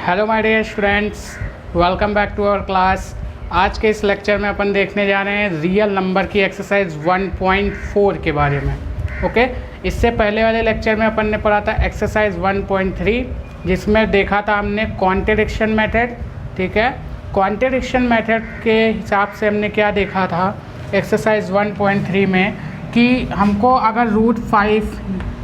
Hello my dear students, welcome back to our class. आज के इस लेक्चर में अपन देखने जा रहे हैं रियल नंबर की एक्सरसाइज 1.4 के बारे में। ओके, इससे पहले वाले लेक्चर में अपन ने पढ़ा था एक्सरसाइज 1.3, जिसमें देखा था हमने कॉन्ट्रडिक्शन मेथड। ठीक है, कॉन्ट्रडिक्शन मेथड के हिसाब से हमने क्या देखा था एक्सरसाइज 1.3 में कि हमको अगर √5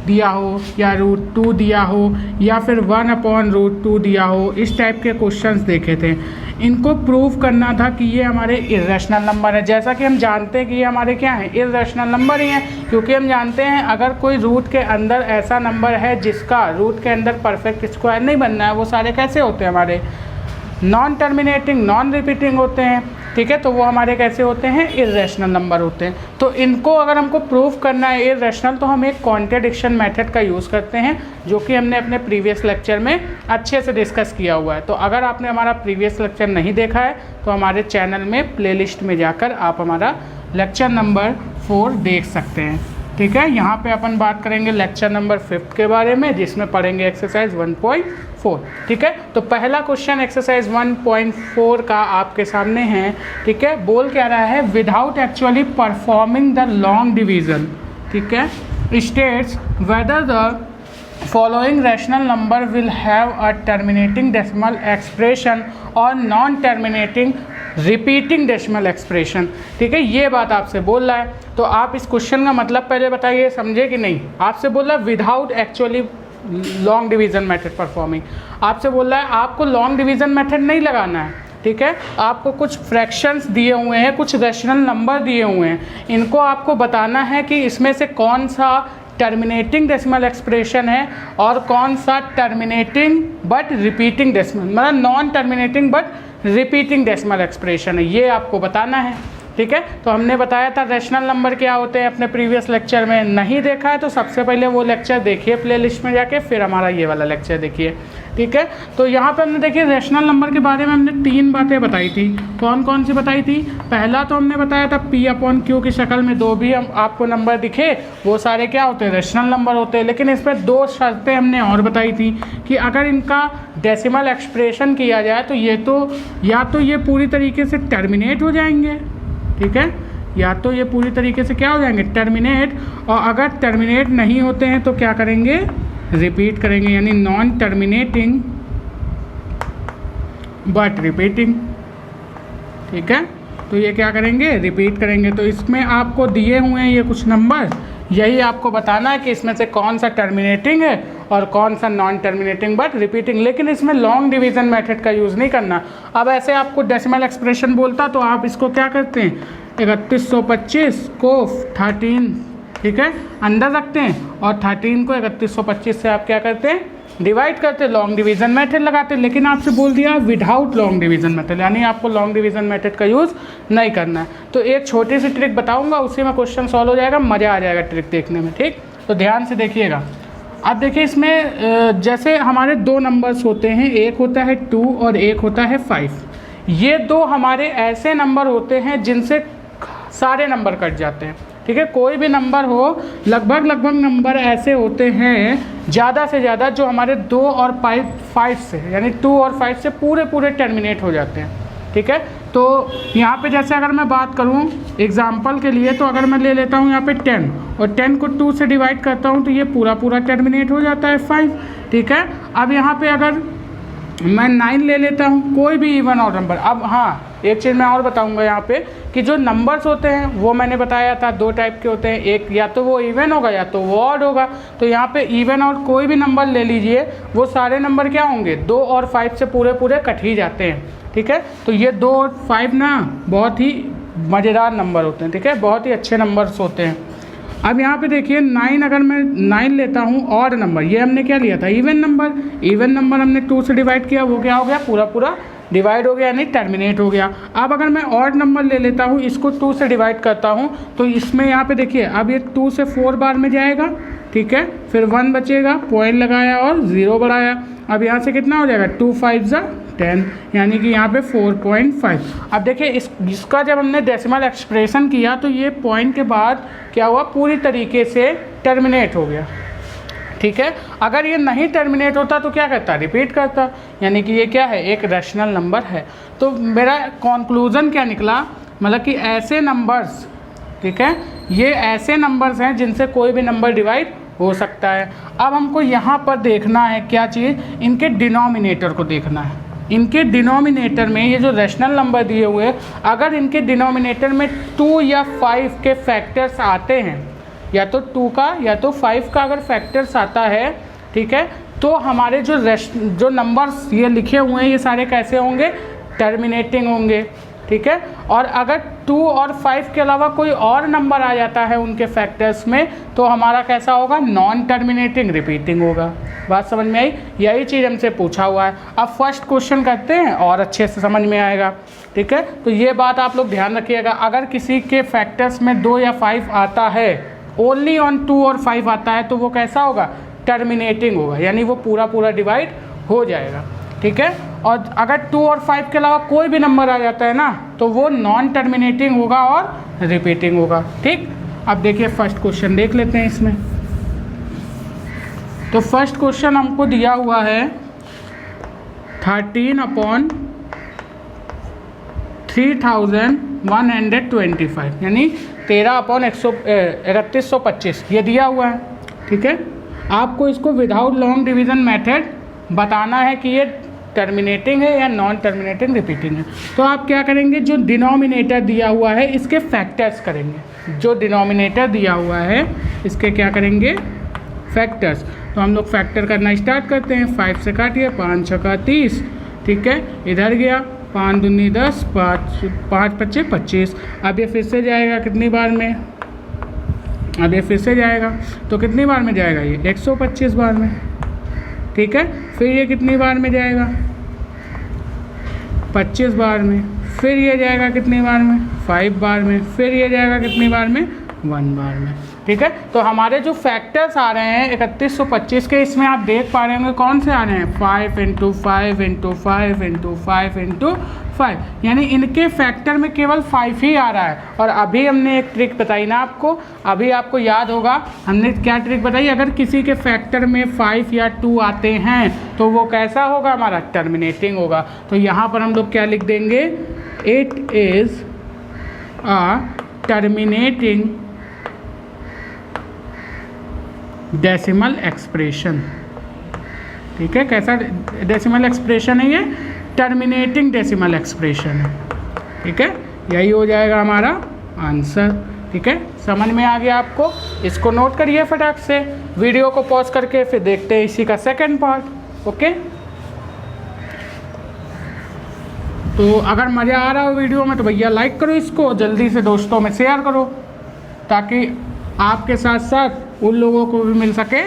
दिया हो या √2 दिया हो या फिर 1/√2 दिया हो, इस टाइप के क्वेश्चंस देखे थे। इनको प्रूव करना था कि ये हमारे इर्रेशनल नंबर है। जैसा कि हम जानते हैं कि ये हमारे क्या हैं, इर्रेशनल नंबर ही हैं, क्योंकि हम जानते हैं अगर कोई रूट के अंदर ऐसा नंबर है जिसका रूट के अंदर परफेक्ट स्क्वायर नहीं बनना है, वो सारे कैसे होते हैं, हमारे नॉन टर्मिनेटिंग नॉन रिपीटिंग होते हैं। ठीक है, तो वो हमारे कैसे होते हैं, इर्रेशनल नंबर होते हैं। तो इनको अगर हमको प्रूफ करना है इर्रेशनल, तो हम एक कॉन्ट्रडिक्शन मेथड का यूज़ करते हैं, जो कि हमने अपने प्रीवियस लेक्चर में अच्छे से डिस्कस किया हुआ है। तो अगर आपने हमारा प्रीवियस लेक्चर नहीं देखा है तो हमारे चैनल में प्लेलिस्ट में जाकर आप हमारा लेक्चर नंबर 4 देख सकते हैं। ठीक है, यहाँ पे अपन बात करेंगे लेक्चर नंबर 5 के बारे में, जिसमें पढ़ेंगे एक्सरसाइज 1.4। ठीक है, तो पहला क्वेश्चन एक्सरसाइज 1.4 का आपके सामने है। ठीक है, बोल क्या रहा है, without actually performing the long division. ठीक है, states whether the following rational number will have a terminating decimal expression और non terminating repeating decimal expression. ठीक है, ये बात आपसे बोल रहा है। तो आप इस क्वेश्चन का मतलब पहले बताइए, समझे कि नहीं। आपसे बोल रहा है without actually long division method performing. आपसे बोल रहा है आपको लॉन्ग डिवीजन मेथड नहीं लगाना है। ठीक है, आपको कुछ फ्रैक्शंस दिए हुए हैं, कुछ रेशनल नंबर दिए हुए हैं, इनको आपको बताना है कि इसमें से कौन सा टर्मिनेटिंग डेसिमल एक्सप्रेशन है और कौन सा टर्मिनेटिंग बट रिपीटिंग डेसिमल, मतलब non terminating but repeating decimal expression है, ये आपको बताना है। ठीक है, तो हमने बताया था रेशनल नंबर क्या होते हैं अपने प्रीवियस लेक्चर में। नहीं देखा है तो सबसे पहले वो लेक्चर देखिए प्लेलिस्ट में जाके, फिर हमारा ये वाला लेक्चर देखिए। ठीक है, तो यहाँ पे हमने देखिए रेशनल नंबर के बारे में हमने 3 बातें बताई थी। कौन कौन सी बताई थी? पहला तो हमने बताया था P/Q की शक्ल में दो भी हम आपको नंबर दिखे वो सारे क्या होते हैं, रेशनल नंबर होते हैं। लेकिन इसमें 2 शर्तें हमने और बताई थी कि अगर इनका डेसिमल एक्सप्रेशन किया जाए तो या तो ये पूरी तरीके से टर्मिनेट हो जाएंगे। ठीक है, या तो ये पूरी तरीके से क्या हो जाएंगे, टर्मिनेट, और अगर टर्मिनेट नहीं होते हैं तो क्या करेंगे, रिपीट करेंगे, यानी नॉन टर्मिनेटिंग बट रिपीटिंग। ठीक है, तो ये क्या करेंगे, रिपीट करेंगे। तो इसमें आपको दिए हुए हैं ये कुछ नंबर, यही आपको बताना है कि इसमें से कौन सा टर्मिनेटिंग है और कौन सा नॉन टर्मिनेटिंग बट रिपीटिंग। लेकिन इसमें लॉन्ग डिवीज़न मेथड का यूज़ नहीं करना। अब ऐसे आपको डेसिमल एक्सप्रेशन बोलता तो आप इसको क्या करते हैं, 3125 को 13, ठीक है, अंदर रखते हैं और 13 को 3125 से आप क्या करते हैं, डिवाइड करते, लॉन्ग डिवीज़न मेथड लगाते। लेकिन आपसे बोल दिया विदाउट लॉन्ग डिवीज़न मेथड, यानी आपको लॉन्ग डिवीज़न मेथड का यूज़ नहीं करना है। तो एक छोटी सी ट्रिक बताऊंगा, उसी में क्वेश्चन सॉल्व हो जाएगा, मज़ा आ जाएगा ट्रिक देखने में। ठीक, तो ध्यान से देखिएगा। अब देखिए इसमें जैसे हमारे 2 नंबर्स होते हैं, एक होता है 2 और एक होता है 5। ये 2 हमारे ऐसे नंबर होते हैं जिनसे सारे नंबर कट जाते हैं। ठीक है, कोई भी नंबर हो, लगभग नंबर ऐसे होते हैं ज़्यादा से ज़्यादा जो हमारे 2 और 5 से, यानी 2 और 5 से पूरे टर्मिनेट हो जाते हैं। ठीक है, तो यहाँ पे जैसे अगर मैं बात करूँ एग्जाम्पल के लिए, तो अगर मैं ले लेता हूँ यहाँ पे 10 और 10 को 2 से डिवाइड करता हूँ तो ये पूरा टर्मिनेट हो जाता है 5। ठीक है, अब यहाँ पे अगर मैं 9 ले लेता हूँ, कोई भी इवन ऑड नंबर। अब हाँ, एक चीज़ मैं और बताऊँगा यहाँ पे कि जो नंबर्स होते हैं वो मैंने बताया था 2 टाइप के होते हैं, एक या तो वो इवन होगा या तो वो ऑड होगा। तो यहाँ पे इवन और कोई भी नंबर ले लीजिए, वो सारे नंबर क्या होंगे, 2 और 5 से पूरे कट ही जाते हैं। ठीक है, तो ये 2 और 5 ना बहुत ही मज़ेदार नंबर होते हैं। ठीक है, बहुत ही अच्छे नंबर्स होते हैं। अब यहाँ पे देखिए 9, अगर मैं 9 लेता हूँ ऑड नंबर, ये हमने क्या लिया था, इवन नंबर हमने 2 से डिवाइड किया, वो क्या हो गया, पूरा डिवाइड हो गया, यानी टर्मिनेट हो गया। अब अगर मैं ऑड नंबर ले लेता हूँ, इसको 2 से डिवाइड करता हूँ, तो इसमें यहाँ पे देखिए अब ये 2 से 4 बार में जाएगा। ठीक है, फिर 1 बचेगा, पॉइंट लगाया और 0 बढ़ाया। अब यहाँ से कितना हो जाएगा, 2 5 10, यानी कि यहाँ पे 4.5। अब देखिए इसका जब हमने डेसिमल एक्सप्रेशन किया तो ये पॉइंट के बाद क्या हुआ, पूरी तरीके से टर्मिनेट हो गया। ठीक है। अगर ये नहीं टर्मिनेट होता तो क्या करता, रिपीट करता, यानी कि ये क्या है, एक रैशनल नंबर है। तो मेरा कंक्लूजन क्या निकला, मतलब कि ऐसे नंबर्स, ठीक है, ये ऐसे नंबर्स हैं जिनसे कोई भी नंबर डिवाइड हो सकता है। अब हमको यहाँ पर देखना है क्या चीज़, इनके डिनोमिनेटर को देखना है। इनके डिनोमिनेटर में ये जो रैशनल नंबर दिए हुए हैं, अगर इनके डिनोमिनेटर में 2 या 5 के फैक्टर्स आते हैं, या तो 2 का या तो 5 का अगर फैक्टर्स आता है, ठीक है, तो हमारे जो नंबर्स ये लिखे हुए हैं ये सारे कैसे होंगे, टर्मिनेटिंग होंगे, ठीक है। और अगर 2 और 5 के अलावा कोई और नंबर आ जाता है उनके फैक्टर्स में, तो हमारा कैसा होगा, नॉन टर्मिनेटिंग, रिपीटिंग होगा। बात समझ में आई, यही चीज़ हमसे पूछा हुआ है। अब फर्स्ट क्वेश्चन करते हैं और अच्छे से समझ में आएगा, ठीक है। तो ये बात आप लोग ध्यान रखिएगा, अगर किसी के फैक्टर्स में 2 या 5 आता है, ओनली ऑन 2 और 5 आता है, तो वो कैसा होगा, टर्मिनेटिंग होगा, यानी वो पूरा डिवाइड हो जाएगा, ठीक है। और अगर 2 और 5 के अलावा कोई भी नंबर आ जाता है ना, तो वो नॉन टर्मिनेटिंग होगा और रिपीटिंग होगा, ठीक। अब देखिए फर्स्ट क्वेश्चन देख लेते हैं इसमें। तो फर्स्ट क्वेश्चन हमको दिया हुआ है 13/3125, यानी 13/3125 ये दिया हुआ है, ठीक है। आपको इसको विदाउट लॉन्ग डिवीज़न मेथड बताना है कि ये टर्मिनेटिंग है या नॉन टर्मिनेटिंग, रिपीटिंग है। तो आप क्या करेंगे, जो डिनोमिनेटर दिया हुआ है इसके फैक्टर्स करेंगे। जो डिनोमिनेटर दिया हुआ है इसके क्या करेंगे, फैक्टर्स। तो हम लोग फैक्टर करना स्टार्ट करते हैं। 5 से काटिए, 5 छक्का 30, ठीक है, इधर गया 5 दूनी 10, 5 पच्चे 25। अब ये फिर से जाएगा कितनी बार में, अब ये फिर से जाएगा, तो कितनी बार में जाएगा, ये 125 बार में, ठीक है। फिर ये कितनी बार में जाएगा, 25 बार में। फिर ये जाएगा कितनी बार में, 5 बार में। फिर ये जाएगा कितनी बार में, 1 बार में, ठीक है। तो हमारे जो फैक्टर्स आ रहे हैं 3125 के, इसमें आप देख पा रहे होंगे कौन से आ रहे हैं, 5 × 5 × 5 × 5 × 5, यानी इनके फैक्टर में केवल 5 ही आ रहा है। और अभी हमने एक ट्रिक बताई ना आपको, अभी आपको याद होगा हमने क्या ट्रिक बताई, अगर किसी के फैक्टर में 5 या 2 आते हैं तो वो कैसा होगा, हमारा टर्मिनेटिंग होगा। तो यहाँ पर हम लोग क्या लिख देंगे, it is a terminating decimal expression, ठीक है। कैसा डेसिमल एक्सप्रेशन है ये, टर्मिनेटिंग डेसिमल एक्सप्रेशन है, ठीक है। यही हो जाएगा हमारा आंसर, ठीक है। समझ में आ गया आपको, इसको नोट करिए फटाक से, वीडियो को पॉज करके फिर देखते हैं इसी का सेकंड पार्ट, ओके। तो अगर मज़ा आ रहा हो वीडियो में तो भैया लाइक करो इसको, जल्दी से दोस्तों में शेयर करो, ताकि आपके साथ साथ उन लोगों को भी मिल सके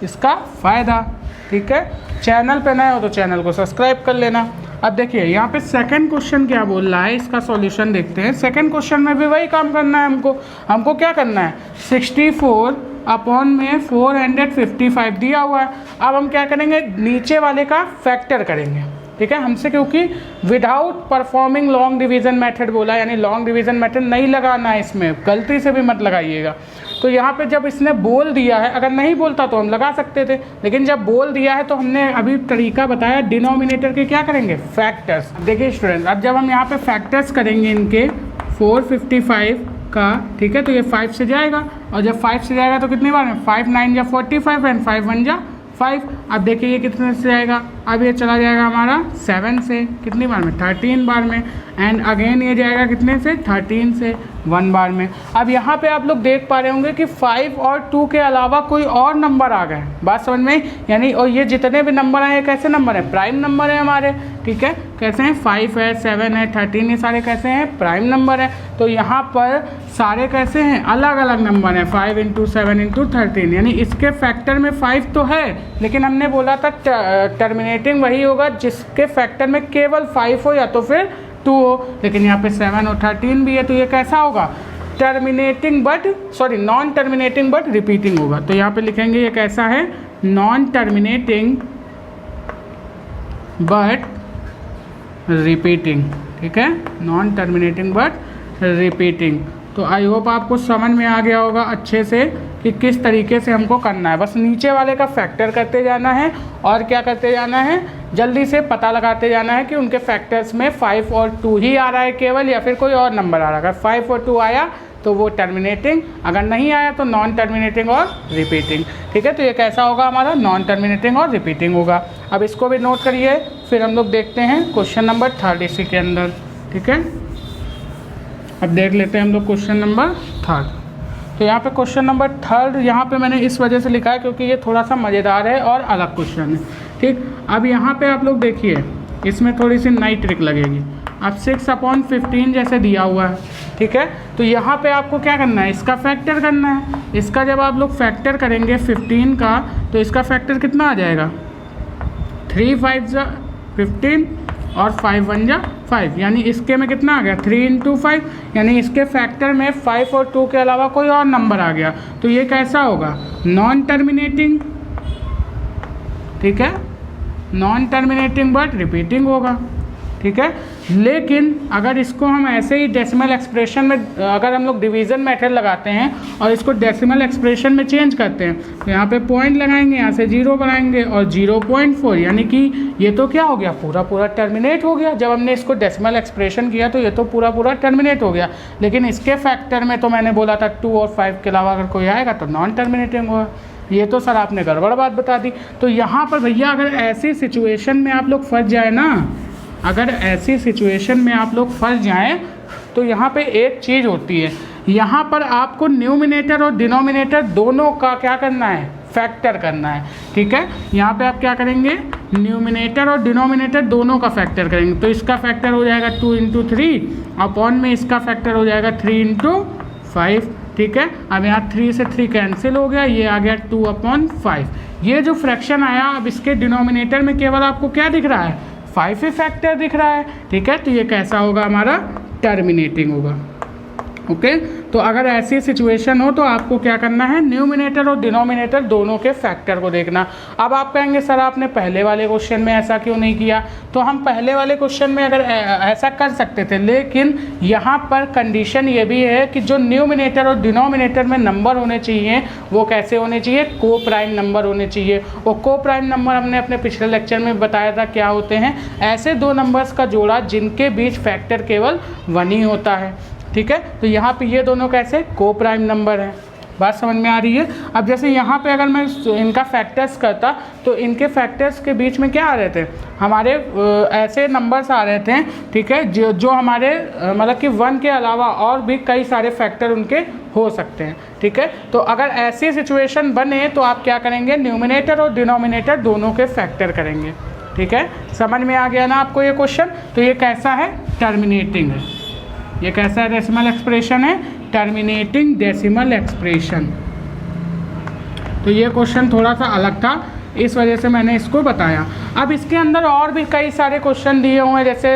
इसका फ़ायदा, ठीक है। चैनल पे नए हो तो चैनल को सब्सक्राइब कर लेना। अब देखिए यहाँ पे सेकंड क्वेश्चन क्या बोल रहा है, इसका सॉल्यूशन देखते हैं। सेकंड क्वेश्चन में भी वही काम करना है हमको क्या करना है, 64/455 दिया हुआ है। अब हम क्या करेंगे, नीचे वाले का फैक्टर करेंगे, ठीक है। हमसे क्योंकि without performing long division method बोला, यानी लॉन्ग डिवीज़न मेथड नहीं लगाना है इसमें, गलती से भी मत लगाइएगा। तो यहाँ पे जब इसने बोल दिया है, अगर नहीं बोलता तो हम लगा सकते थे, लेकिन जब बोल दिया है तो हमने अभी तरीका बताया, डिनोमिनेटर के क्या करेंगे, फैक्टर्स। देखिए स्टूडेंट, अब जब हम यहाँ पे फैक्टर्स करेंगे इनके 455 का, ठीक है, तो ये 5 से जाएगा, और जब 5 से जाएगा तो कितनी बार में, 5 9 जा 45 एंड 5 1 जा 5। अब देखिए ये कितने से जाएगा, अब ये चला जाएगा हमारा 7 से, कितनी बार में, 13 बार में। एंड अगेन ये जाएगा कितने से, 13 से 1 बार में। अब यहाँ पे आप लोग देख पा रहे होंगे कि 5 और 2 के अलावा कोई और नंबर आ गए, बात समझ में, यानी और ये जितने भी नंबर हैं कैसे नंबर है, प्राइम नंबर है हमारे, ठीक है। कैसे हैं, 5 है, 7 है, 13, ये सारे कैसे हैं, प्राइम नंबर है। तो यहाँ पर सारे कैसे हैं, अलग अलग नंबर हैं, 5 × 7 × 13, यानी इसके फैक्टर में 5 तो है, लेकिन हमने बोला था टर्मिनेटिंग वही होगा जिसके फैक्टर में केवल 5 हो या तो फिर 2 हो, लेकिन यहाँ पे 7 और 13 भी है, तो ये कैसा होगा, terminating but non terminating but repeating होगा। तो यहाँ पे लिखेंगे ये कैसा है, नॉन टर्मिनेटिंग बट रिपीटिंग, ठीक है, नॉन टर्मिनेटिंग बट रिपीटिंग। तो आई होप आपको समझ में आ गया होगा अच्छे से कि किस तरीके से हमको करना है। बस नीचे वाले का फैक्टर करते जाना है और क्या करते जाना है, जल्दी से पता लगाते जाना है कि उनके फैक्टर्स में 5 और 2 ही आ रहा है केवल, या फिर कोई और नंबर आ रहा है। अगर 5 और 2 आया तो वो टर्मिनेटिंग, अगर नहीं आया तो नॉन टर्मिनेटिंग और रिपीटिंग। ठीक है, तो ये कैसा होगा हमारा, नॉन टर्मिनेटिंग और रिपीटिंग होगा। अब इसको भी नोट करिए, फिर हम लोग देखते हैं क्वेश्चन नंबर 3 इसी के अंदर। ठीक है, अब देख लेते हैं हम लोग क्वेश्चन नंबर 3। तो यहाँ पे क्वेश्चन नंबर 3 यहाँ पे मैंने इस वजह से लिखा है क्योंकि ये थोड़ा सा मज़ेदार है और अलग क्वेश्चन है। ठीक, अब यहाँ पे आप लोग देखिए, इसमें थोड़ी सी नई ट्रिक लगेगी। अब 6/15 जैसे दिया हुआ है, ठीक है, तो यहाँ पे आपको क्या करना है, इसका फैक्टर करना है। इसका जब आप लोग फैक्टर करेंगे 15 का, तो इसका फैक्टर कितना आ जाएगा, 3 5 जा 15 और 5 1 जा 5, यानी इसके में कितना आ गया, 3 × 5, यानी इसके फैक्टर में 5 और 2 के अलावा कोई और नंबर आ गया। तो ये कैसा होगा, नॉन टर्मिनेटिंग। ठीक है, नॉन टर्मिनेटिंग बट रिपीटिंग होगा। ठीक है, लेकिन अगर इसको हम ऐसे ही डेसिमल एक्सप्रेशन में, अगर हम लोग डिवीज़न मेथड लगाते हैं और इसको डेसिमल एक्सप्रेशन में चेंज करते हैं, तो यहाँ पे पॉइंट लगाएंगे, यहाँ से 0 बनाएंगे और 0.4, यानी कि ये तो क्या हो गया, पूरा टर्मिनेट हो गया। जब हमने इसको डेसिमल एक्सप्रेशन किया तो ये तो पूरा टर्मिनेट हो गया। लेकिन इसके फैक्टर में तो मैंने बोला था 2 और 5 के अलावा अगर कोई आएगा तो नॉन टर्मिनेटिंग होगा। ये तो सर आपने गड़बड़ बात बता दी। तो यहाँ पर भैया अगर ऐसी सिचुएशन में आप लोग फंस जाए ना, अगर ऐसी सिचुएशन में आप लोग फंस जाएं, तो यहाँ पे एक चीज़ होती है, यहाँ पर आपको न्यूमिनेटर और डिनोमिनेटर दोनों का क्या करना है, फैक्टर करना है। ठीक है, यहाँ पे आप क्या करेंगे, न्यूमिनेटर और डिनोमिनेटर दोनों का फैक्टर करेंगे। तो इसका फैक्टर हो जाएगा 2 × 3 अपॉन में इसका फैक्टर हो जाएगा 3 × 5। ठीक है, अब यहाँ 3 से 3 कैंसिल हो गया, ये आ गया 2/5। ये जो फ्रैक्शन आया, अब इसके डिनोमिनेटर में केवल आपको क्या दिख रहा है, 5 ही फैक्टर दिख रहा है। ठीक है, तो ये कैसा होगा, हमारा टर्मिनेटिंग होगा। ओके, तो अगर ऐसी सिचुएशन हो तो आपको क्या करना है, न्यूमिनेटर और डिनोमिनेटर दोनों के फैक्टर को देखना। अब आप कहेंगे सर आपने पहले वाले क्वेश्चन में ऐसा क्यों नहीं किया, तो हम पहले वाले क्वेश्चन में अगर ऐसा कर सकते थे, लेकिन यहाँ पर कंडीशन ये भी है कि जो न्यूमिनेटर और डिनोमिनेटर में नंबर होने चाहिए वो कैसे होने चाहिए, को प्राइम नंबर होने चाहिए। और को प्राइम नंबर हमने अपने पिछले लेक्चर में बताया था क्या होते हैं, ऐसे दो नंबर्स का जोड़ा जिनके बीच फैक्टर केवल 1 ही होता है। ठीक है, तो यहाँ पे ये दोनों कैसे को प्राइम नंबर हैं। बात समझ में आ रही है। अब जैसे यहाँ पे अगर मैं इनका फैक्टर्स करता तो इनके फैक्टर्स के बीच में क्या आ रहे थे, हमारे ऐसे नंबर्स आ रहे थे। ठीक है, जो हमारे मतलब कि 1 के अलावा और भी कई सारे फैक्टर उनके हो सकते हैं। ठीक है, तो अगर ऐसी सिचुएशन बने तो आप क्या करेंगे, न्यूमिनेटर और डिनोमिनेटर दोनों के फैक्टर करेंगे। ठीक है, समझ में आ गया ना आपको ये क्वेश्चन। तो ये कैसा है, टर्मिनेटिंग है। ये कैसा है, डेसिमल एक्सप्रेशन है, टर्मिनेटिंग डेसिमल एक्सप्रेशन। तो ये क्वेश्चन थोड़ा सा अलग था, इस वजह से मैंने इसको बताया। अब इसके अंदर और भी कई सारे क्वेश्चन दिए हुए हैं, जैसे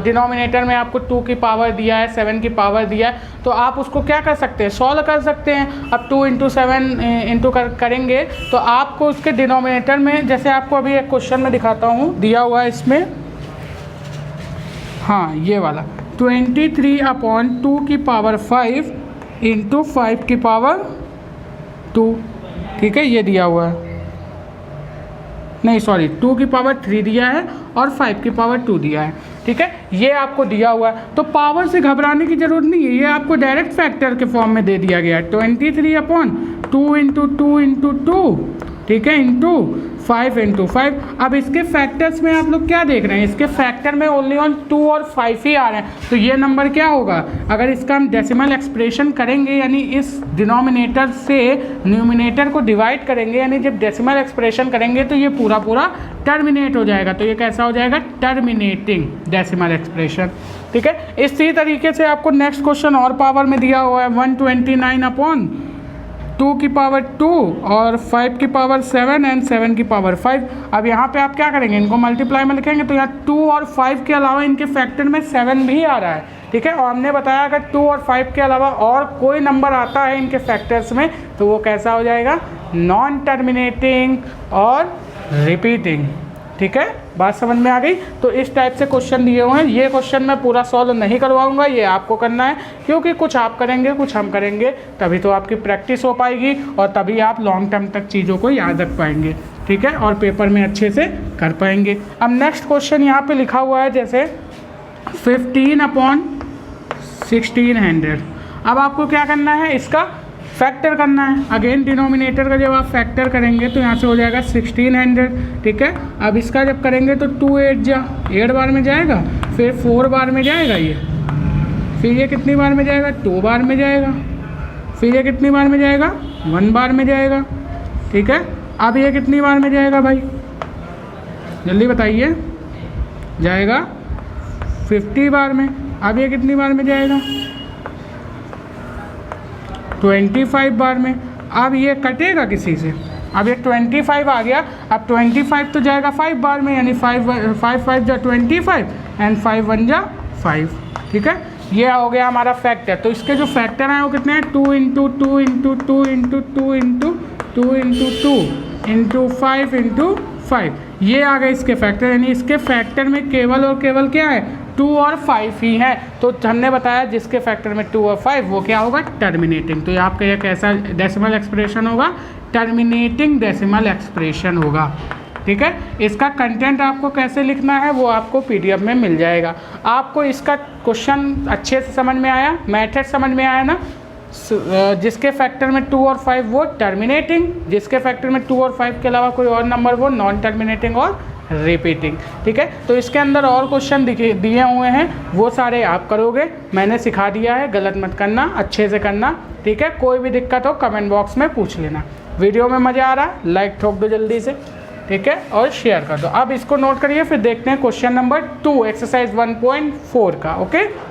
डिनोमिनेटर में आपको 2 की पावर दिया है, 7 की पावर दिया है, तो आप उसको क्या कर सकते हैं, सॉल्व कर सकते हैं। अब 2 × 7 इंटू करेंगे तो आपको उसके डिनोमिनेटर में, जैसे आपको अभी एक क्वेश्चन में दिखाता हूँ, दिया हुआ है इसमें, हाँ ये वाला 23/2 की पावर 5 इंटू 5 की पावर 2। ठीक है, ये दिया हुआ है, नहीं सॉरी 2 की पावर 3 दिया है और 5 की पावर 2 दिया है। ठीक है, ये आपको दिया हुआ है, तो पावर से घबराने की ज़रूरत नहीं है, ये आपको डायरेक्ट फैक्टर के फॉर्म में दे दिया गया है। 23/2 इंटू 2 इंटू 2, ठीक है, इंटू 5 इंटू 5। अब इसके फैक्टर्स में आप लोग क्या देख रहे हैं, इसके फैक्टर में ओनली ऑन 2 और 5 ही आ रहे हैं, तो ये नंबर क्या होगा, अगर इसका हम डेसिमल एक्सप्रेशन करेंगे, यानी इस डिनोमिनेटर से न्यूमिनेटर को डिवाइड करेंगे, यानी जब डेसिमल एक्सप्रेशन करेंगे तो ये पूरा टर्मिनेट हो जाएगा। तो ये कैसा हो जाएगा, टर्मिनेटिंग डेसिमल एक्सप्रेशन। ठीक है, इसी तरीके से आपको नेक्स्ट क्वेश्चन और पावर में दिया हुआ है, 129/2 की पावर 2 और 5 की पावर 7 एंड 7 की पावर 5। अब यहाँ पे आप क्या करेंगे, इनको मल्टीप्लाई में लिखेंगे, तो यहाँ 2 और 5 के अलावा इनके फैक्टर में 7 भी आ रहा है। ठीक है, और हमने बताया अगर 2 और 5 के अलावा और कोई नंबर आता है इनके फैक्टर्स में तो वो कैसा हो जाएगा, नॉन टर्मिनेटिंग और रिपीटिंग। ठीक है, बात समझ में आ गई। तो इस टाइप से क्वेश्चन दिए हुए हैं। ये क्वेश्चन मैं पूरा सॉल्व नहीं करवाऊंगा, ये आपको करना है, क्योंकि कुछ आप करेंगे कुछ हम करेंगे, तभी तो आपकी प्रैक्टिस हो पाएगी और तभी आप लॉन्ग टर्म तक चीज़ों को याद रख पाएंगे, ठीक है, और पेपर में अच्छे से कर पाएंगे। अब नेक्स्ट क्वेश्चन यहाँ पे लिखा हुआ है जैसे 15/1600। अब आपको क्या करना है, इसका फैक्टर करना है। अगेन डिनोमिनेटर का जब आप फैक्टर करेंगे तो यहाँ से हो जाएगा 1600, ठीक है। अब इसका जब करेंगे तो 2 8 जा 8 बार में जाएगा, फिर 4 बार में जाएगा ये, फिर ये कितनी बार में जाएगा, 2 बार में जाएगा, फिर ये कितनी बार में जाएगा, 1 बार में जाएगा, ठीक है। अब ये कितनी बार में जाएगा भाई, जल्दी बताइए, जाएगा 50 बार में। अब ये कितनी बार में जाएगा, 25 बार में। अब ये कटेगा किसी से, अब ये 25 आ गया, अब 25 तो जाएगा 5 बार में, यानी 5 5 जा 25 एंड 5 1 जा 5, ठीक है। ये हो गया हमारा फैक्टर। तो इसके जो फैक्टर हैं वो कितने हैं, 2 × 2 × 2 × 2 × 2 × 2 × 2 × 5 × 5, ये आ गए इसके फैक्टर। यानी इसके फैक्टर में केवल और केवल क्या है, 2 और 5 ही है। तो हमने बताया जिसके फैक्टर में 2 और 5 वो क्या होगा, टर्मिनेटिंग। तो ये आपका यह कैसा डेसिमल एक्सप्रेशन होगा, टर्मिनेटिंग डेसिमल एक्सप्रेशन होगा, ठीक है। इसका कंटेंट आपको कैसे लिखना है वो आपको पीडीएफ में मिल जाएगा। आपको इसका क्वेश्चन अच्छे से समझ में आया, मेथड समझ में आया ना। जिसके फैक्टर में 2 और 5 वो टर्मिनेटिंग, जिसके फैक्टर में 2 और 5 के अलावा कोई और नंबर वो नॉन टर्मिनेटिंग और रिपीटिंग, ठीक है। तो इसके अंदर और क्वेश्चन दिए हुए हैं, वो सारे आप करोगे, मैंने सिखा दिया है, गलत मत करना, अच्छे से करना, ठीक है। कोई भी दिक्कत हो कमेंट बॉक्स में पूछ लेना। वीडियो में मज़ा आ रहा है लाइक ठोक दो जल्दी से, ठीक है, और शेयर कर दो। अब इसको नोट करिए, फिर देखते हैं क्वेश्चन नंबर 2 एक्सरसाइज 1.4 का, ओके।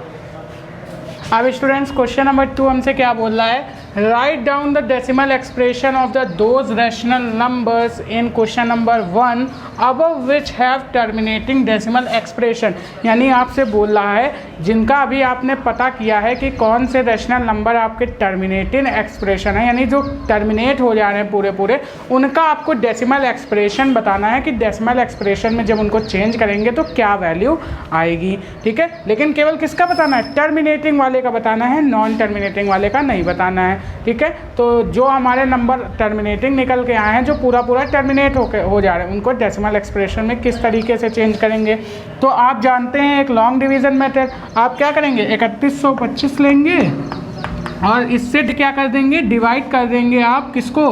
अब स्टूडेंट्स क्वेश्चन नंबर 2 हमसे क्या बोल रहा है, write down the decimal expression of the those rational numbers in question number 1 above which have terminating decimal expression. यानी आपसे बोल रहा है जिनका अभी आपने पता किया है कि कौन से रैशनल नंबर आपके टर्मिनेटिंग एक्सप्रेशन है, यानी जो टर्मिनेट हो जा रहे हैं पूरे उनका आपको डेसिमल एक्सप्रेशन बताना है कि डेसिमल एक्सप्रेशन में जब उनको चेंज करेंगे तो क्या वैल्यू आएगी, ठीक है। लेकिन केवल किसका बताना है, टर्मिनेटिंग वाले का बताना है, नॉन टर्मिनेटिंग वाले का नहीं बताना है, ठीक है। तो जो हमारे नंबर टर्मिनेटिंग निकल के आए हैं, जो पूरा टर्मिनेट हो जा रहे हैं, उनको डेसिमल एक्सप्रेशन में किस तरीके से चेंज करेंगे। तो आप जानते हैं एक लॉन्ग डिवीज़न मेथड, आप क्या करेंगे, 3125 लेंगे और इससे क्या कर देंगे, डिवाइड कर देंगे आप किसको,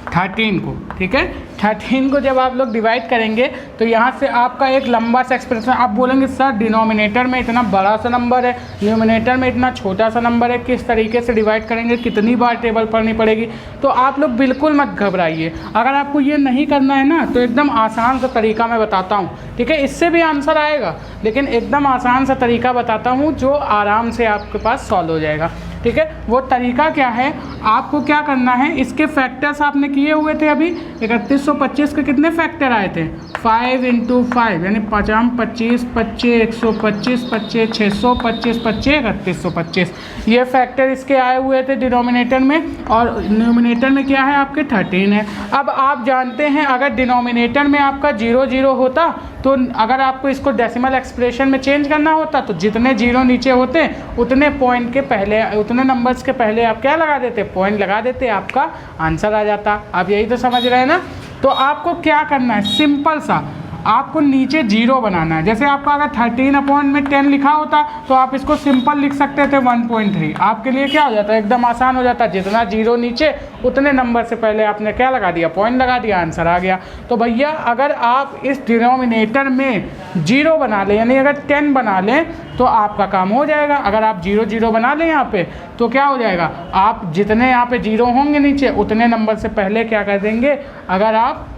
13 को, ठीक है। 13 को जब आप लोग डिवाइड करेंगे तो यहाँ से आपका एक लंबा सा एक्सप्रेशन, आप बोलेंगे सर डिनोमिनेटर में इतना बड़ा सा नंबर है, न्यूमिनेटर में इतना छोटा सा नंबर है, किस तरीके से डिवाइड करेंगे, कितनी बार टेबल पढ़नी पड़ेगी। तो आप लोग बिल्कुल मत घबराइए, अगर आपको ये नहीं करना है ना तो एकदम आसान सा तरीका मैं बताता हूँ, ठीक है। इससे भी आंसर आएगा, लेकिन एकदम आसान सा तरीका बताता हूँ जो आराम से आपके पास सॉल्व हो जाएगा, ठीक है। वो तरीका क्या है, आपको क्या करना है, इसके फैक्टर्स आपने किए हुए थे अभी, 3125 के कितने फैक्टर आए थे, 5 × 5 यानी 5 25 25 125 25 625 25 3125, ये फैक्टर इसके आए हुए थे डिनोमिनेटर में, और न्यूमिनेटर में क्या है आपके 13 है। अब आप जानते हैं अगर डिनोमिनेटर में आपका 0 0 होता तो अगर आपको इसको डेसिमल एक्सप्रेशन में चेंज करना होता तो जितने जीरो नीचे होते उतने पॉइंट के पहले, उतने नंबर्स के पहले आप क्या लगा देते, पॉइंट लगा देते, आपका आंसर आ जाता। आप यही तो समझ रहे हैं ना। तो आपको क्या करना है, सिंपल सा, आपको नीचे 0 बनाना है। जैसे आपका अगर 13/10 लिखा होता तो आप इसको सिंपल लिख सकते थे 1.3, आपके लिए क्या हो जाता, एकदम आसान हो जाता। जितना 0 नीचे उतने नंबर से पहले आपने क्या लगा दिया, पॉइंट लगा दिया, आंसर आ गया। तो भैया अगर आप इस डिनोमिनेटर में 0 बना लें, यानी अगर 10 बना लें तो आपका काम हो जाएगा। अगर आप 0 0 बना लें यहाँ पे तो क्या हो जाएगा, आप जितने यहाँ पे 0 होंगे नीचे उतने नंबर से पहले क्या कर देंगे, अगर आप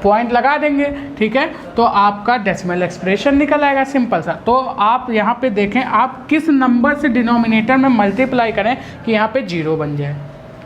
पॉइंट लगा देंगे, ठीक है, तो आपका डेसिमल एक्सप्रेशन निकल आएगा, सिंपल सा। तो आप यहाँ पे देखें आप किस नंबर से डिनोमिनेटर में मल्टीप्लाई करें कि यहाँ पे 0 बन जाए,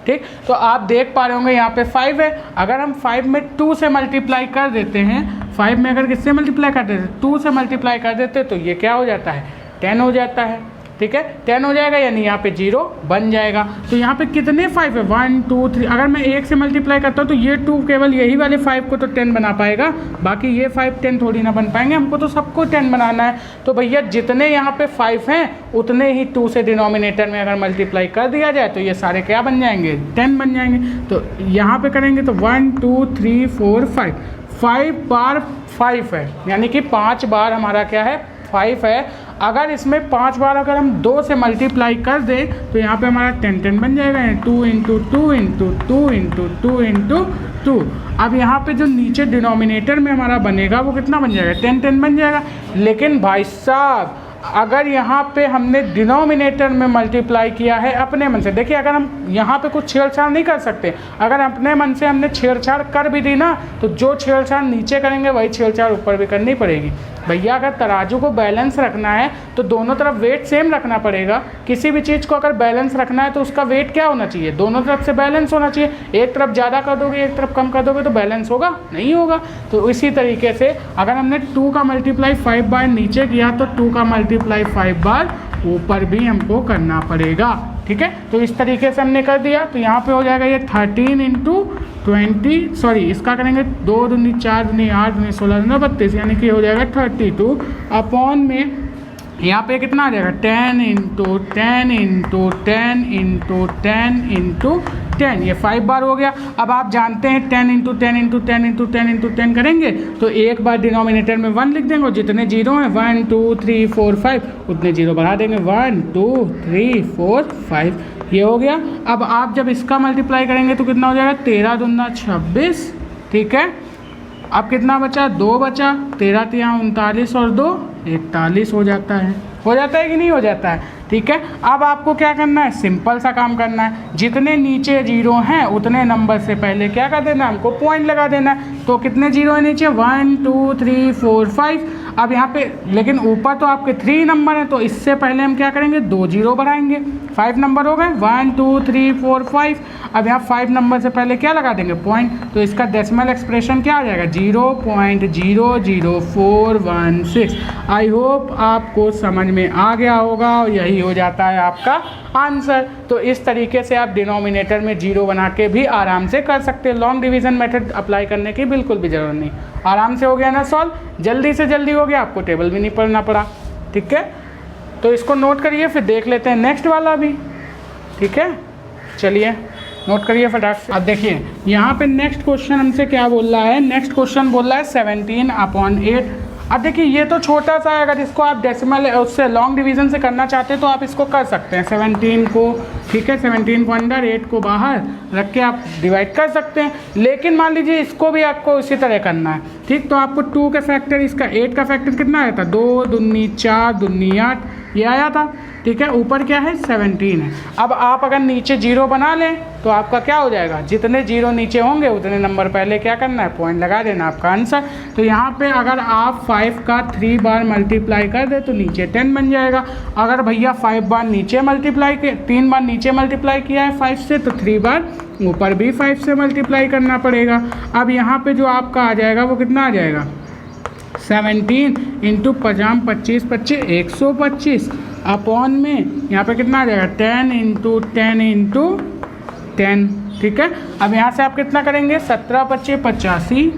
ठीक। तो आप देख पा रहे होंगे यहाँ पे 5 है, अगर हम 5 में 2 से मल्टीप्लाई कर देते हैं, 5 में अगर किससे मल्टीप्लाई कर देते हैं, 2 से मल्टीप्लाई कर देते हैं तो ये क्या हो जाता है, 10 हो जाता है। ठीक है, 10 हो जाएगा, यानी यहाँ पे 0 बन जाएगा। तो यहाँ पे कितने 5 है, 1 2 3, अगर मैं 1 से मल्टीप्लाई करता हूँ तो ये 2 केवल यही वाले 5 को तो 10 बना पाएगा, बाकी ये 5 10 थोड़ी ना बन पाएंगे, हमको तो सबको 10 बनाना है। तो भैया जितने यहाँ पे 5 हैं उतने ही 2 से डिनोमिनेटर में अगर मल्टीप्लाई कर दिया जाए तो ये सारे क्या बन जाएंगे, 10 बन जाएंगे। तो यहाँ पे करेंगे तो 1 2 3 4 5, 5 बार 5 है, यानी कि 5 बार हमारा क्या है, 5 है। अगर इसमें 5 बार अगर हम 2 से मल्टीप्लाई कर दें तो यहाँ पे हमारा 10 बन जाएगा, 2 इंटू 2 इंटू 2 इंटू 2 इंटू 2। अब यहाँ पे जो नीचे डिनोमिनेटर में हमारा बनेगा वो कितना बन जाएगा, 10 बन जाएगा। लेकिन भाई साहब अगर यहाँ पे हमने डिनोमिनेटर में मल्टीप्लाई किया है अपने मन से, देखिए अगर हम यहाँ पे कुछ छेड़छाड़ नहीं कर सकते, अगर अपने मन से हमने छेड़छाड़ कर भी दी ना तो जो छेड़छाड़ नीचे करेंगे वही छेड़छाड़ ऊपर भी करनी पड़ेगी। भैया अगर तराजू को बैलेंस रखना है तो दोनों तरफ वेट सेम रखना पड़ेगा। किसी भी चीज़ को अगर बैलेंस रखना है तो उसका वेट क्या होना चाहिए, दोनों तरफ से बैलेंस होना चाहिए। एक तरफ ज़्यादा कर दोगे एक तरफ कम कर दोगे तो बैलेंस होगा, नहीं होगा। तो इसी तरीके से अगर हमने 2 का मल्टीप्लाई 5 बार नीचे किया तो 2 का मल्टीप्लाई 5 बार ऊपर भी हमको करना पड़ेगा, ठीक है। तो इस तरीके से हमने कर दिया। तो यहाँ पे हो जाएगा ये 13 इंटू 20, सॉरी इसका करेंगे 2 दूनी 4 दूनी 8 दूनी 16 दूनी 32, यानी कि हो जाएगा 32 अपॉन में यहाँ पे कितना आ जाएगा, 10 इंटू 10 इंटू 10 इंटू 10 इंटू 10, ये 5 बार हो गया। अब आप जानते हैं 10 इंटू 10 इंटू 10 इंटू 10 इंटू 10 करेंगे तो एक बार डिनोमिनेटर में 1 लिख देंगे और जितने जीरो हैं 1 2 3 4 5 उतने जीरो बढ़ा देंगे, 1 2 3 4 5, ये हो गया। अब आप जब इसका मल्टीप्लाई करेंगे तो कितना हो जाएगा, 13 दूना 26, ठीक है। अब कितना बचा, 2 बचा, 13 तिया 39 और 2 41 हो जाता है कि नहीं हो जाता है, ठीक है। अब आपको क्या करना है, सिंपल सा काम करना है, जितने नीचे जीरो हैं उतने नंबर से पहले क्या कर देना है, हमको पॉइंट लगा देना है। तो कितने जीरो है नीचे, 1 2 3 4 5। अब यहाँ पे लेकिन ऊपर तो आपके 3 नंबर हैं तो इससे पहले हम क्या करेंगे, 2 जीरो बढ़ाएंगे, 5 नंबर हो गए, 1 2 3 4 5। अब यहाँ 5 नंबर से पहले क्या लगा देंगे, पॉइंट। तो इसका डेसिमल एक्सप्रेशन क्या आ जाएगा, 0.00416। आई होप आपको समझ में आ गया होगा और यही हो जाता है आपका आंसर। तो इस तरीके से आप डिनोमिनेटर में 0 बना के भी आराम से कर सकते हैं। लॉन्ग डिवीज़न मेथड अप्लाई करने की बिल्कुल भी ज़रूरत नहीं, आराम से हो गया ना सॉल्व, जल्दी से जल्दी हो गया, आपको टेबल भी नहीं पढ़ना पड़ा, ठीक है। तो इसको नोट करिए, फिर देख लेते हैं नेक्स्ट वाला भी, ठीक है। चलिए नोट करिए फटाक से। अब देखिए यहाँ पे नेक्स्ट क्वेश्चन हमसे क्या बोल रहा है, नेक्स्ट क्वेश्चन बोल रहा है 17/8। अब देखिए ये तो छोटा सा है, अगर इसको आप डेसिमल उससे लॉन्ग डिवीज़न से करना चाहते हैं तो आप इसको कर सकते हैं 17 को, ठीक है। 17 को अंदर 8 को बाहर रख के आप डिवाइड कर सकते हैं। लेकिन मान लीजिए इसको भी आपको इसी तरह करना है, ठीक। तो आपको 2 का फैक्टर, इसका 8 का फैक्टर कितना आया था, 2 दूनी 4 दूनी 8, ये आया था, ठीक है। ऊपर क्या है, 17 है। अब आप अगर नीचे 0 बना लें तो आपका क्या हो जाएगा, जितने 0 नीचे होंगे उतने नंबर पहले क्या करना है, पॉइंट लगा देना, आपका आंसर। तो यहाँ पे अगर आप 5 का 3 बार मल्टीप्लाई कर दे तो नीचे 10 बन जाएगा। अगर भैया 5 बार नीचे मल्टीप्लाई के 3 बार नीचे मल्टीप्लाई किया है 5 से तो 3 बार ऊपर भी 5 से मल्टीप्लाई करना पड़ेगा। अब यहाँ पे जो आपका आ जाएगा वो कितना आ जाएगा, 17 इंटू 50 25 25 125 अपॉन में यहाँ पे कितना आ जाएगा, 10 इंटू 10 इंटू 10, ठीक है। अब यहाँ से आप कितना करेंगे, 17 25 85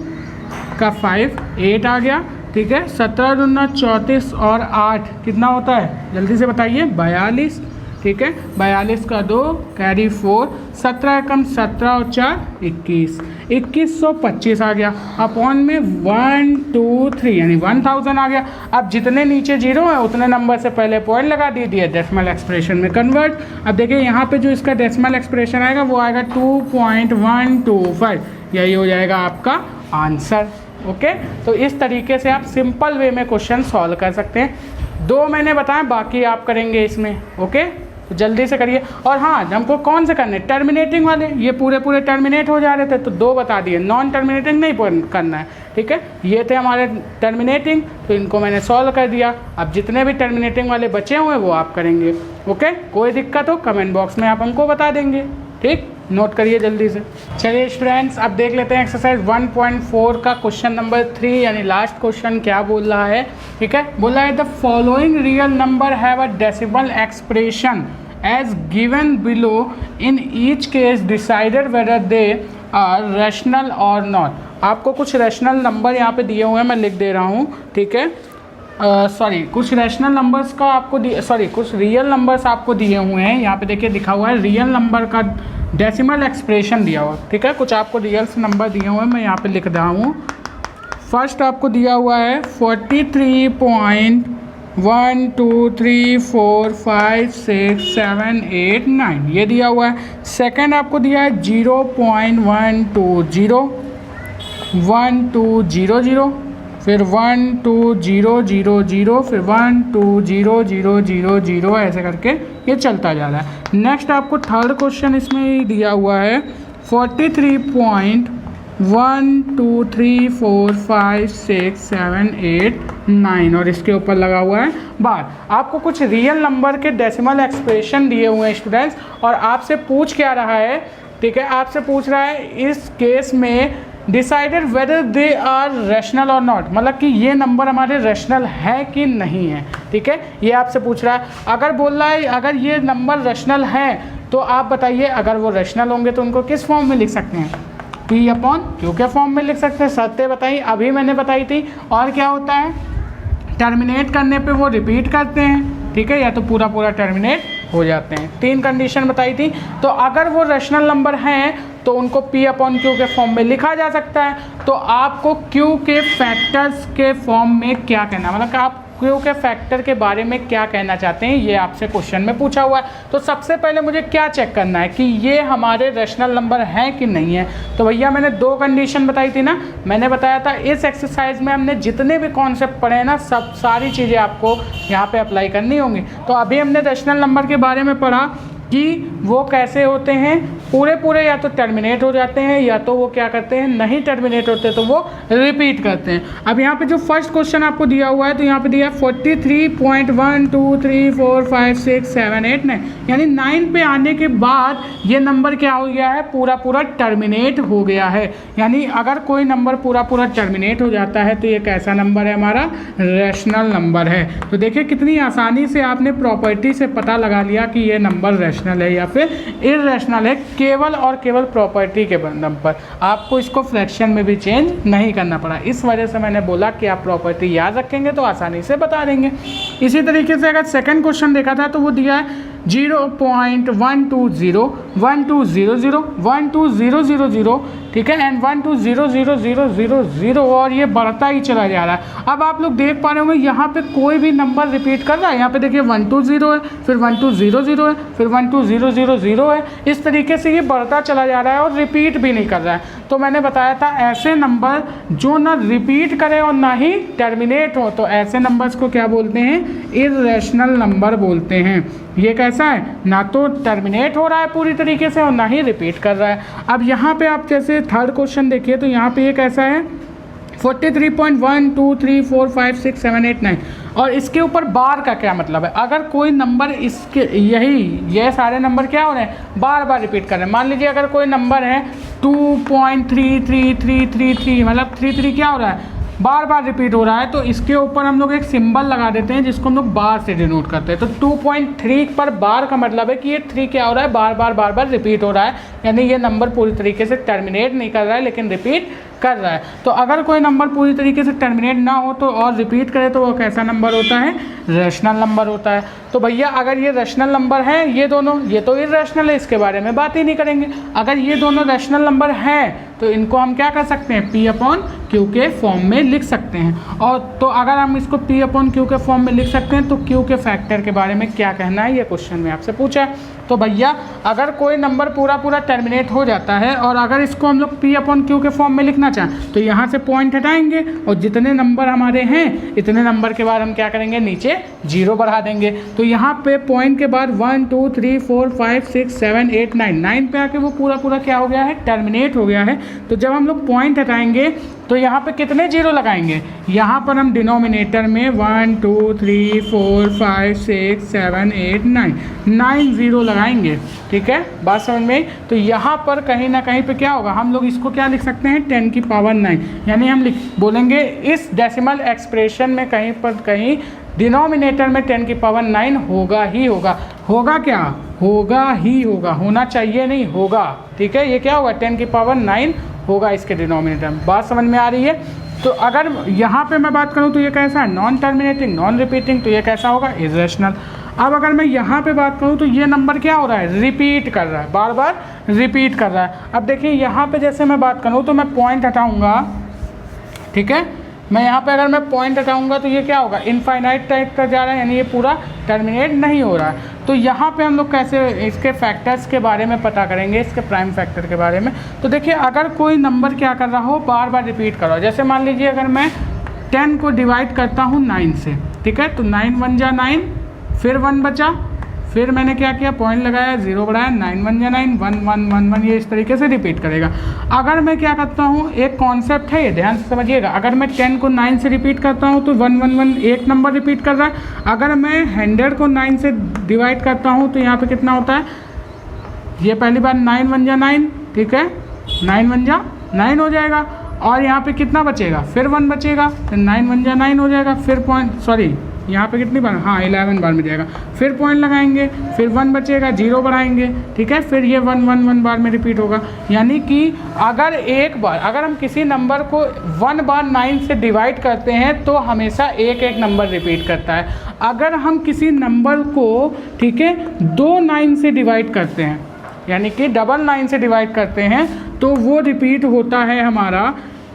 का 5 8 आ गया, ठीक है। 17 दूना 34 और 8 कितना होता है, जल्दी से बताइए, 42, ठीक है। 42 का 2 कैरी 4, 17 कम 17 और 4 21, 2125 आ गया अपॉन में 1 2 3 यानी 1000 आ गया। अब जितने नीचे 0 है उतने नंबर से पहले पॉइंट लगा दीजिए, डेसिमल एक्सप्रेशन में कन्वर्ट। अब देखिए यहाँ पे जो इसका डेसिमल एक्सप्रेशन आएगा वो आएगा 2.125, यही हो जाएगा आपका आंसर, ओके। तो इस तरीके से आप सिंपल वे में क्वेश्चन सॉल्व कर सकते हैं। 2 मैंने बताया, बाकी आप करेंगे इसमें, ओके। तो जल्दी से करिए। और हाँ, हमको कौन से करने, टर्मिनेटिंग वाले, ये पूरे टर्मिनेट हो जा रहे थे तो 2 बता दिए, नॉन टर्मिनेटिंग नहीं करना है, ठीक है। ये थे हमारे टर्मिनेटिंग, तो इनको मैंने सॉल्व कर दिया। अब जितने भी टर्मिनेटिंग वाले बचे हुए हैं वो आप करेंगे, ओके। कोई दिक्कत हो कमेंट बॉक्स में आप हमको बता देंगे, ठीक, नोट करिए जल्दी से। चलिए स्टूडेंट्स, अब देख लेते हैं एक्सरसाइज 1.4 का क्वेश्चन नंबर 3 यानी लास्ट क्वेश्चन क्या बोल रहा है। ठीक है, बोल रहा है the following real number have a decimal expression as given below, in each case decided whether they are rational और नॉट। आपको कुछ रैशनल नंबर यहाँ पे दिए हुए हैं, मैं लिख दे रहा हूँ। ठीक है, कुछ रैशनल नंबर्स का आपको कुछ रियल नंबर्स आपको दिए हुए हैं। यहाँ पे देखिए लिखा हुआ है रियल नंबर का डेसिमल एक्सप्रेशन दिया हुआ। ठीक है, कुछ आपको रियल्स नंबर दिए हुए हैं, मैं यहाँ पे लिख रहा हूँ। फर्स्ट आपको दिया हुआ है 43.123456789, ये दिया हुआ है। सेकंड आपको दिया है 0.120, फिर 12000, फिर 12000, ऐसे करके ये चलता जा रहा है। नेक्स्ट आपको थर्ड क्वेश्चन इसमें दिया हुआ है 43.123456789 और इसके ऊपर लगा हुआ है बार। आपको कुछ रियल नंबर के डेसिमल एक्सप्रेशन दिए हुए हैं स्टूडेंट्स, और आपसे पूछ क्या रहा है। ठीक है, आपसे पूछ रहा है इस केस में decided whether they are rational और नॉट, मतलब कि ये नंबर हमारे रैशनल है कि नहीं है। ठीक है, ये आपसे पूछ रहा है। अगर बोल रहा है अगर ये नंबर रैशनल है तो आप बताइए अगर वो रैशनल होंगे तो उनको किस फॉर्म में लिख सकते हैं, P/Q के फॉर्म में लिख सकते हैं। शर्तें बताइए, अभी मैंने बताई थी। और क्या होता है, टर्मिनेट करने पे वो रिपीट करते हैं। ठीक है, या तो पूरा पूरा टर्मिनेट हो जाते हैं। 3 कंडीशन बताई थी। तो अगर वो रैशनल नंबर हैं तो उनको P/Q के फॉर्म में लिखा जा सकता है। तो आपको Q के फैक्टर्स के फॉर्म में क्या कहना, मतलब कि आप Q के फैक्टर के बारे में क्या कहना चाहते हैं, ये आपसे क्वेश्चन में पूछा हुआ है। तो सबसे पहले मुझे क्या चेक करना है कि ये हमारे रैशनल नंबर हैं कि नहीं है। तो भैया मैंने 2 कंडीशन बताई थी ना, मैंने बताया था इस एक्सरसाइज में हमने जितने भी कॉन्सेप्ट पढ़े हैं ना, सब सारी चीज़ें आपको यहाँ पे अप्लाई करनी होंगी। तो अभी हमने रैशनल नंबर के बारे में पढ़ा कि वो कैसे होते हैं, पूरे या तो टर्मिनेट हो जाते हैं या तो वो क्या करते हैं, नहीं टर्मिनेट होते तो वो रिपीट करते हैं। अब यहाँ पे जो फर्स्ट क्वेश्चन आपको दिया हुआ है तो यहाँ पे दिया 43.123456789, यानी 9 पे आने के बाद ये नंबर क्या हो गया है, पूरा टर्मिनेट हो गया है। यानी अगर कोई नंबर पूरा टर्मिनेट हो जाता है तो ये कैसा नंबर है, हमारा रैशनल नंबर है। तो देखिए कितनी आसानी से आपने प्रॉपर्टी से पता लगा लिया कि ये नंबर रैशनल है या फिर इररेशनल है, केवल और केवल प्रॉपर्टी के बंधन पर। आपको इसको फ्रैक्शन में भी चेंज नहीं करना पड़ा। इस वजह से मैंने बोला कि आप प्रॉपर्टी याद रखेंगे तो आसानी से बता देंगे। इसी तरीके से अगर सेकंड क्वेश्चन देखा था तो वो दिया है 0.120, 1200, 12000, ठीक है, एंड 1200000 और ये बढ़ता ही चला जा रहा है। अब आप लोग देख पा रहे होंगे यहाँ पे कोई भी नंबर रिपीट कर रहा है। यहाँ पे देखिए 120 है, फिर 1200 है, फिर 12000 है। इस तरीके से ये बढ़ता चला जा रहा है और रिपीट भी नहीं कर रहा है। तो मैंने बताया था ऐसे नंबर जो ना रिपीट करें और ना ही टर्मिनेट हो, तो ऐसे नंबर्स को क्या बोलते हैं, इररेशनल नंबर बोलते हैं। ये कैसा है, ना तो टर्मिनेट हो रहा है पूरी तरीके से और ना ही रिपीट कर रहा है। अब यहाँ पे आप जैसे थर्ड क्वेश्चन देखिए तो यहाँ पे ये कैसा है 43.123456789 और इसके ऊपर बार का क्या मतलब है। अगर कोई नंबर इसके ये सारे नंबर क्या हो रहे हैं, बार रिपीट कर रहे हैं। मान लीजिए अगर कोई नंबर है 2.33333, मतलब 33 क्या हो रहा है, बार रिपीट हो रहा है। तो इसके ऊपर हम लोग एक सिंबल लगा देते हैं जिसको हम लोग बार से डिनोट करते हैं। तो 2.3 पर बार का मतलब है कि ये 3 क्या हो रहा है, बार रिपीट हो रहा है। यानी ये नंबर पूरी तरीके से टर्मिनेट नहीं कर रहा है लेकिन रिपीट कर रहा है। तो अगर कोई नंबर पूरी तरीके से टर्मिनेट ना हो तो और रिपीट करे तो वो कैसा नंबर होता है, रैशनल नंबर होता है। तो भैया अगर ये रैशनल नंबर है ये दोनों, ये तो इररेशनल है, इसके बारे में बात ही नहीं करेंगे। अगर ये दोनों रैशनल नंबर हैं तो इनको हम क्या कर सकते हैं, P/Q के फॉर्म में लिख सकते हैं। और तो अगर हम इसको P/Q के फॉर्म में लिख सकते हैं तो Q के फैक्टर के बारे में क्या कहना है, ये क्वेश्चन में आपसे पूछा है। तो भैया अगर कोई नंबर पूरा टर्मिनेट हो जाता है और अगर इसको हम लोग P/Q के फॉर्म में लिखना चाहें तो यहाँ से पॉइंट हटाएंगे और जितने नंबर हमारे हैं इतने नंबर के बाद हम क्या करेंगे, नीचे करेंगे 0 बढ़ा देंगे। तो यहाँ पे पॉइंट के बाद 1 2 3 4 5 6 7 8 9 9 पे आके वो पूरा क्या हो गया है, टर्मिनेट हो गया है। तो जब हम लोग पॉइंट हटाएंगे तो यहाँ पे कितने 0 लगाएंगे, यहाँ पर हम डिनोमिनेटर में 1 2 3 4 5 6 7 8 9 0 लगाएंगे। ठीक है, बात समझ में आई। तो यहाँ पर कहीं ना कहीं पे क्या होगा, हम लोग इसको क्या लिख सकते हैं 10 की पावर 9, यानी हम बोलेंगे इस डेसिमल एक्सप्रेशन में कहीं पर कहीं डिनोमिनेटर में 10 की पावर 9 होगा ही होगा। होगा क्या, होगा ही होगा, होना चाहिए नहीं, होगा। ठीक है, ये क्या होगा 10 की पावर 9 होगा इसके डिनोमिनेटर में। बात समझ में आ रही है। तो अगर यहाँ पे मैं बात करूँ तो ये कैसा है, नॉन टर्मिनेटिंग नॉन रिपीटिंग, तो ये कैसा होगा इरेशनल। अब अगर मैं यहाँ पे बात करूँ तो ये नंबर क्या हो रहा है, रिपीट कर रहा है, बार बार रिपीट कर रहा है। अब देखिए यहाँ पे जैसे मैं बात करूँ तो मैं पॉइंट हटाऊँगा, ठीक है, मैं यहाँ पे अगर मैं पॉइंट हटाऊंगा तो ये क्या होगा, इनफाइनाइट टाइप का जा रहा है, यानी ये पूरा टर्मिनेट नहीं हो रहा है। तो यहाँ पे हम लोग कैसे इसके फैक्टर्स के बारे में पता करेंगे, इसके प्राइम फैक्टर के बारे में। तो देखिए अगर कोई नंबर क्या कर रहा हो, बार बार रिपीट कर रहा हो, जैसे मान लीजिए अगर मैं 10 को डिवाइड करता हूँ 9 से, ठीक है, तो 9 1 जा 9, फिर 1 बचा, फिर मैंने क्या किया, पॉइंट लगाया, 0 बढ़ाया, 9 1 जा 9, 1 1 1 1, ये इस तरीके से रिपीट करेगा। अगर मैं क्या करता हूँ, एक कॉन्सेप्ट है ये, ध्यान से समझिएगा, अगर मैं 10 को 9 से रिपीट करता हूँ तो 1 1 1 एक नंबर रिपीट कर रहा है। अगर मैं 100 को 9 से डिवाइड करता हूँ तो यहाँ पे कितना होता है, ये पहली बार 9 1 जा 9, ठीक है, 9 1 जा 9 हो जाएगा, और यहाँ पे कितना बचेगा, फिर 1 बचेगा, फिर 9 1 जा 9 हो जाएगा, फिर पॉइंट, सॉरी यहाँ पे कितनी बार, हाँ 11 बार में जाएगा, फिर पॉइंट लगाएंगे, फिर 1 बचेगा, 0 बढ़ाएंगे, ठीक है, फिर ये 1 1 1 बार में रिपीट होगा। यानी कि अगर एक बार, अगर हम किसी नंबर को 1 बार 9 से डिवाइड करते हैं तो हमेशा एक नंबर रिपीट करता है। अगर हम किसी नंबर को, ठीक है, 2 9 से डिवाइड करते हैं, यानी कि 9 से डिवाइड करते हैं, तो वो रिपीट होता है हमारा,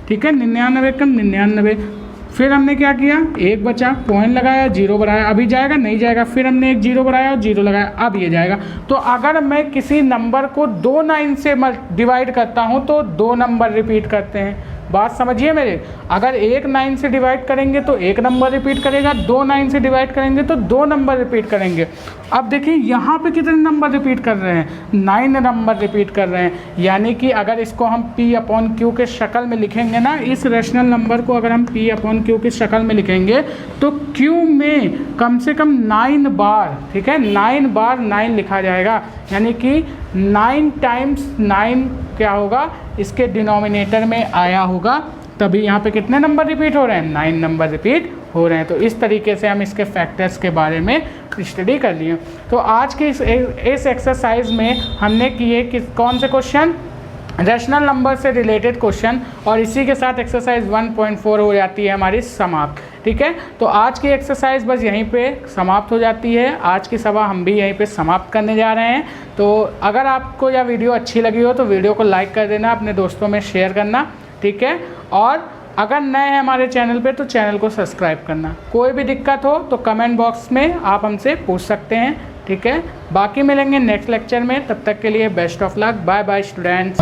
ठीक है, 99 कम 99। फिर हमने क्या किया, 1 बचा, पॉइंट लगाया, 0 बढ़ाया, अभी जाएगा नहीं जाएगा, फिर हमने एक 0 बढ़ाया और 0 लगाया, अब ये जाएगा। तो अगर मैं किसी नंबर को 2 9 से डिवाइड करता हूँ तो 2 नंबर रिपीट करते हैं। बात समझिए मेरे, अगर 1 9 से डिवाइड करेंगे तो 1 नंबर रिपीट करेगा, 2 9 से डिवाइड करेंगे तो 2 नंबर रिपीट करेंगे। अब देखिए यहाँ पे कितने नंबर रिपीट कर रहे हैं, 9 नंबर रिपीट कर रहे हैं। यानी कि अगर इसको हम P/Q के शक्ल में लिखेंगे ना, इस रेशनल नंबर को अगर हम P/Q की शक्ल में लिखेंगे तो Q में कम से कम 9 बार, ठीक है, 9 बार 9 लिखा जाएगा। यानी कि 9 टाइम्स 9 क्या होगा, इसके डिनोमिनेटर में आया होगा, तभी यहाँ पे कितने नंबर रिपीट हो रहे हैं, 9 नंबर रिपीट हो रहे हैं। तो इस तरीके से हम इसके फैक्टर्स के बारे में स्टडी कर लिए। तो आज की इस एक्सरसाइज में हमने किए कि कौन से क्वेश्चन, रैशनल नंबर से रिलेटेड क्वेश्चन, और इसी के साथ एक्सरसाइज 1.4 हो जाती है हमारी समाप्त। ठीक है, तो आज की एक्सरसाइज बस यहीं पे समाप्त हो जाती है। आज की सभा हम भी यहीं पे समाप्त करने जा रहे हैं। तो अगर आपको यह वीडियो अच्छी लगी हो तो वीडियो को लाइक कर देना, अपने दोस्तों में शेयर करना, ठीक है, और अगर नए हैं हमारे चैनल पे तो चैनल को सब्सक्राइब करना। कोई भी दिक्कत हो तो कमेंट बॉक्स में आप हमसे पूछ सकते हैं, ठीक है। बाकी मिलेंगे नेक्स्ट लेक्चर में, तब तक के लिए best of luck, bye bye students.